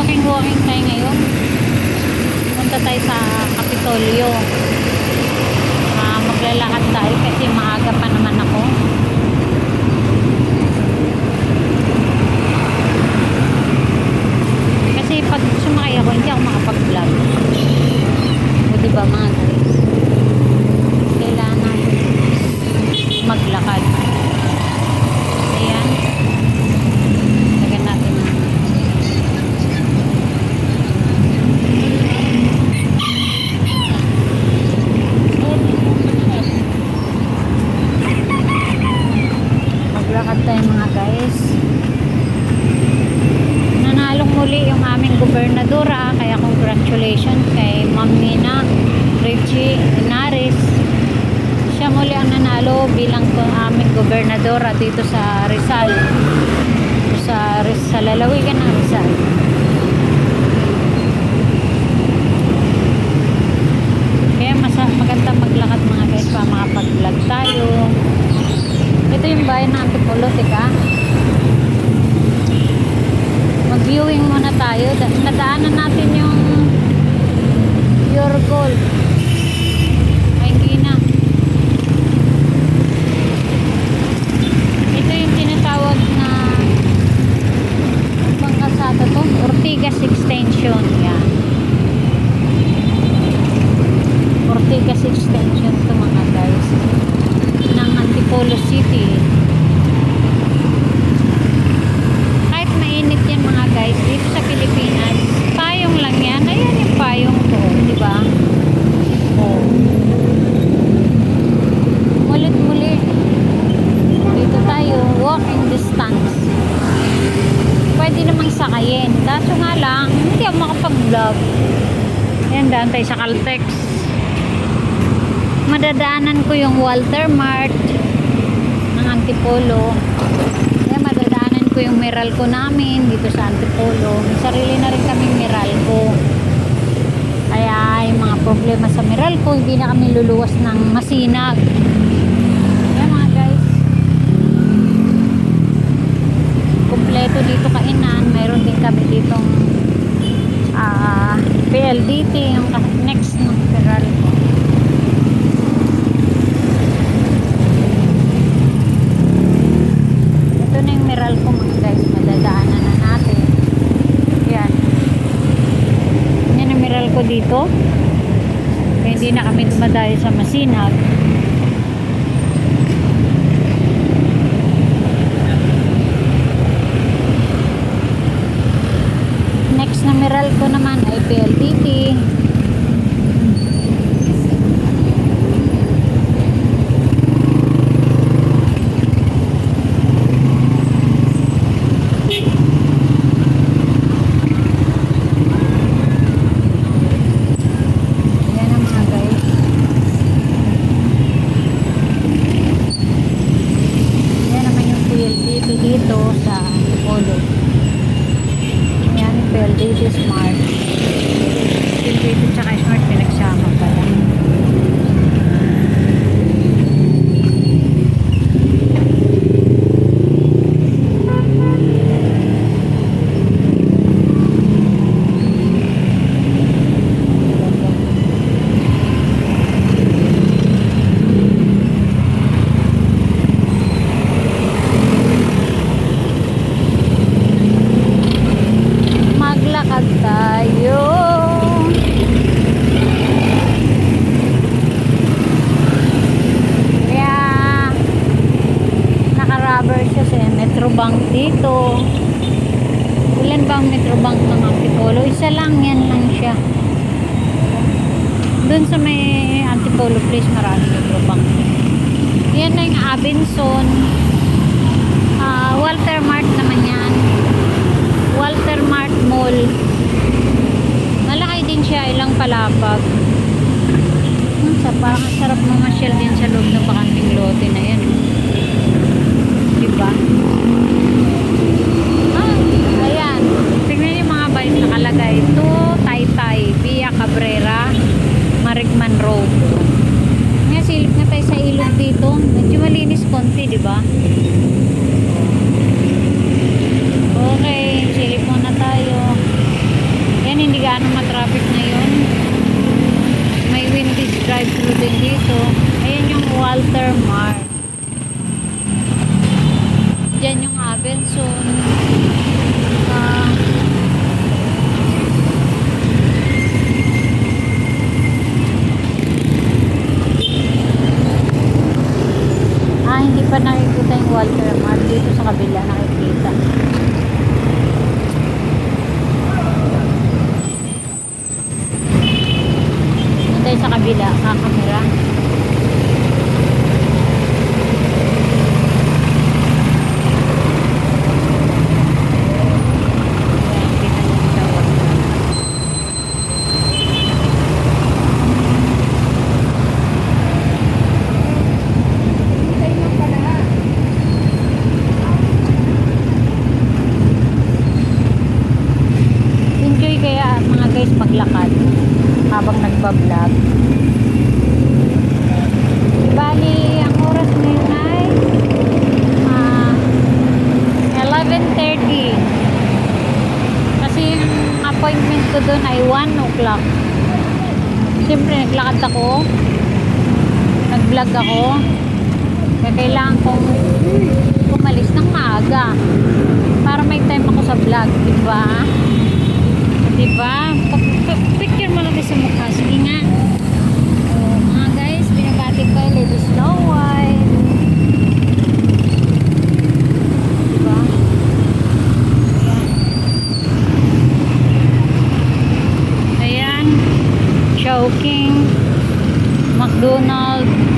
Walking tayo ngayon. Punta tayo sa Kapitolyo. Maglalakad tayo kasi maaga pa naman ako. Kasi pag sumakay ako, hindi ako makapag-vlog. O diba mga guys? Kailangan natin maglakad. Ayan. Lagyan natin na. Maglakad tayo mga guys. Nanalong muli yung aming gobernadora, kaya congratulations kay Ma'am Mina Richie Inares. Siya muli ang nanalo bilang aming gobernadora dito sa Rizal. Sa lalawigan ng Rizal. Kaya maganda maglakad mga guys para makapag-vlog tayo. Ito yung bayan ng Antipolo, tika. Mag-viewing muna tayo. Nadaanan natin yung Pure Gold. Ay, hindi na. Ito yung tinatawag na ibang kasada to. Ortigas Extension. Yan. Ortigas Extension to mga guys. Ng Antipolo City. Kahit mainit yan mga guys, dito sa Pilipinas, payong lang yan. Ayan yung payong ko, di ba? Oh. Mulit-mulit. Dito tayo, walking distance. Pwede namang sakayin. Kaso nga lang, hindi ako makapag-vlog. Ayan, daan tayo sa Caltex. Madadaanan ko yung Walter Mart ng Antipolo. Kaya madadaanan ko yung Meralco namin dito sa Antipolo. May sarili na rin kaming Meralco. Kaya yung mga problema sa Meralco, hindi na kami luluwas ng Masinag. Kaya mga guys, kompleto dito kainan. Mayroon din kami ditong PLDT, yung next ng Meralco. Meralco mga guys, madadaanan na natin. Yan. Yan ang Meralco dito. Kaya hindi na kami dumadayo sa Masinag. Next na Meralco naman ay PLDT. Dito sa Antipolo. Ayan, PLDT Smart. PLDT tsaka Smart pinagsama pala. Maglakad tayo. Kaya naka-rubber siya sa Metrobank dito. Ilan ba ang Metrobank ng Antipolo? Isa lang, yan lang siya. Doon sa may Antipolo Place marami Metrobank. Yan na yung Abenson. Walter Mart naman yan. Walter Mart Mall. Malaki din siya, ilang palapag. Parang sarap mamasyal din sa loob ng bakanting lote na yan. Diba? Ayan. Tingnan yung mga bike nakalagay. Ito, Taytay, Via Cabrera, Marikman Road. Nga, silip na tayo sa ilog dito. Medyo malinis konti, diba? Okay, silip muna tayo. hindi gaano matraffic ngayon. May Wendy's drive-thru din dito. Ayan yung Walter Mart. Diyan yung Abenson. Hindi pa nakikita yung Walter Mart. Dito sa kabila nakikita. Tayo sa kabila, kakamera. Enjoy kaya mga guys maglakad habang nagbablog. Bali, ang oras ngayon ay 11:30. Kasi yung appointment ko doon ay 1 o'clock. Siyempre naglakad ako, nag-vlog ako, kaya kailangan kong umalis ng maaga para may time ako sa vlog, diba? Diba? Picture mo lang sa mukha. Sige nga. Oh, mga guys, binabati ko yung Lady Snow White. Diba? Ayan. Ayan. Chowking. McDonald's.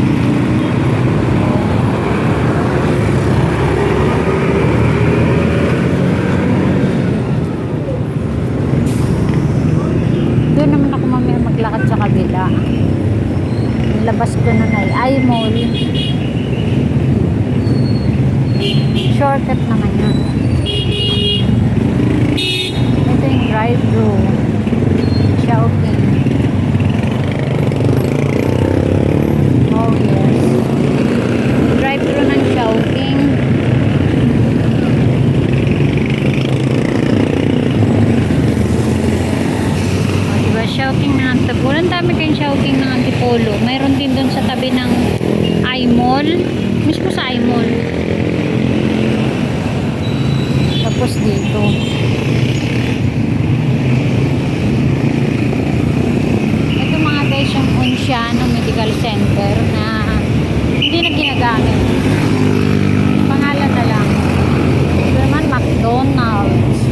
Doon naman ako mamaya maglakad sa kabila. Labas ko na ay mall. Shortcut naman yun. Ito yung drive-thru. Chowking. Oh yes. Drive-thru ng Chowking. Chowking ng Antipolo. Ang dami kayong Chowking ng Antipolo. Mayroon din doon sa tabi ng I-Mall. Mismo sa I-Mall. Tapos dito. Ito mga guys yung Onciano Medical Center na hindi na ginagamit. Pangalan na lang. Ito naman McDonald's.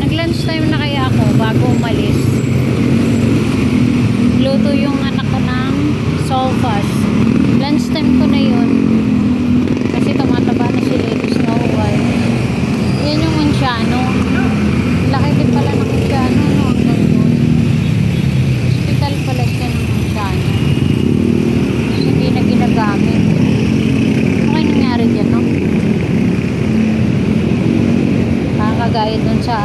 Nag-lunch time na kaya ako bago umalis. Luto yung anak ko ng sopas. Lunch time ko na yun. Kasi tumataba na si Lady Snow White. Yan yung Onciano. Laki din pala ng Onciano, no? Hanggang doon. Hospital pala siya ng Onciano. Hindi na ginagamit. Ano kayo nangyari dyan, no? Kagaya dun sa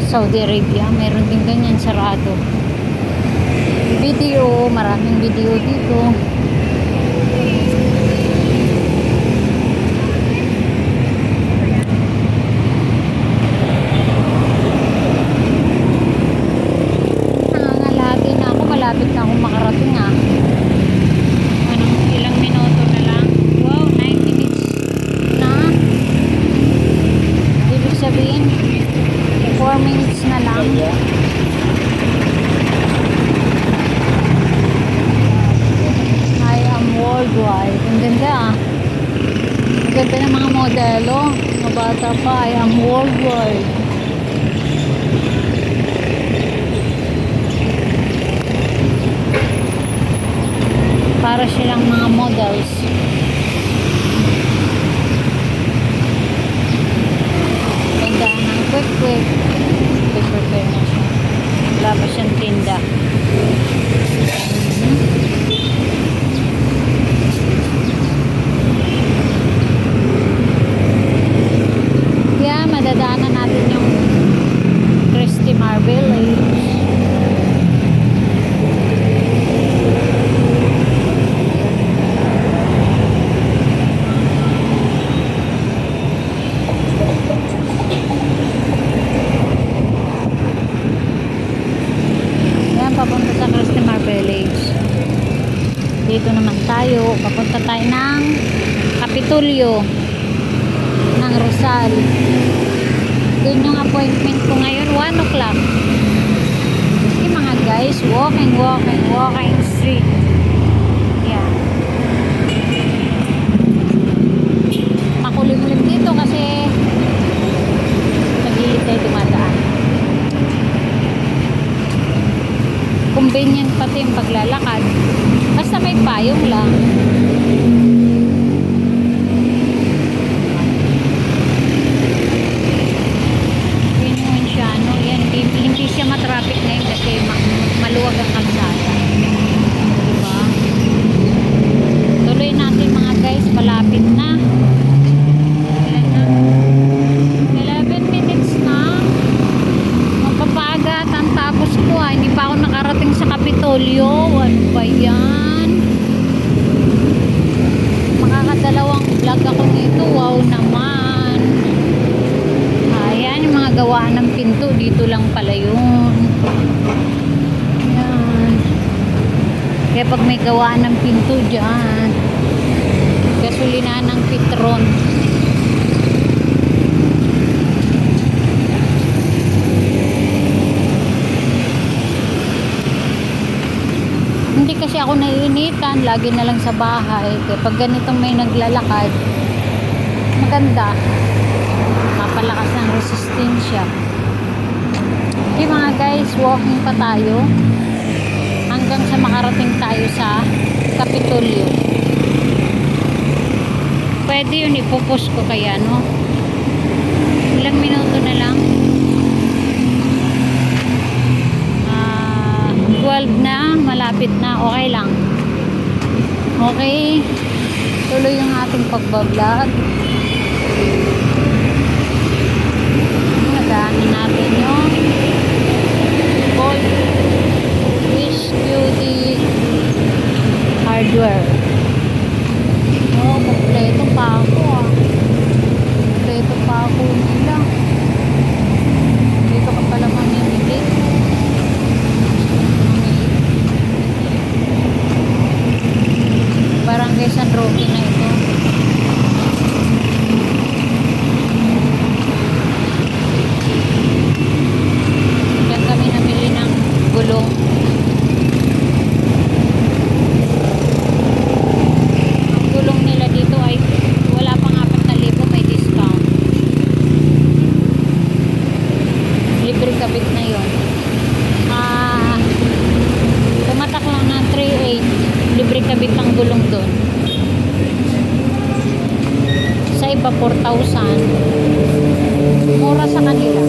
Saudi Arabia, meron din ganyan sarado. Video, maraming video dito. Nangangalati na ako, malapit na akong makarating ilang minuto na lang. Wow, 9 minutes na. Sabihin 4 minutes na lang. I am worldwide. Ang ganda ang ganda ng mga modelo, mga bata pa. I am worldwide. Para silang mga models. Quick. Prepare na siya. Wala pa siyang tinda. Yeah, madadaanan natin yung Christy Marble. tayo. Papunta tayo ng Kapitolyo ng Rizal. Doon yung appointment ko ngayon, 1 o'clock. Okay mga guys, walking street. Yan. Makulimlim dito kasi sa gilid tayo dumadaan. Convenient pati yung paglalakad. Basta may payong lang. Yan yung siya, no? Yan, hindi siya matraffic ngayon kasi maluwag ang kalsada. Diba? Tuloy natin mga guys, malapit na. Ilan na? 11 minutes na. Mapapaagatan tapos ko hindi pa ako nakarating sa Kapitolyo. Ano ba yan? Makakadalawang vlog ako nito. Wow naman. Ayan yung mga gawaan ng pinto. Dito lang pala yun. Ayan. Kaya pag may gawaan ng pinto dyan, gasolina ng Petron. Hindi kasi ako naiinitan, lagi na lang sa bahay. Kaya pag ganitong may naglalakad, maganda. Mapalakas ng resistensya. Okay mga guys, walking pa tayo hanggang sa makarating tayo sa Kapitolyo. Pwede yun, ipopost ko kaya, no? Ilang minuto na lang. 12 na, malapit na, okay lang. Okay, tuloy yung ating pagbablog. Nadaanan natin yung Gold Wish Beauty Hardware. Oh, kompleto pa ako kompleto pa ako nila. Dito ka pala mamimili. Barangay San Roque na ito. Diyan kami namili ng gulong. Ang gulong nila dito ay wala pang 4,000, may discount. Libre kabit na yun. Tumatak lang ng 3,800. Libre kabit ang gulong doon. Sa iba 4,000. Mura sa kanila.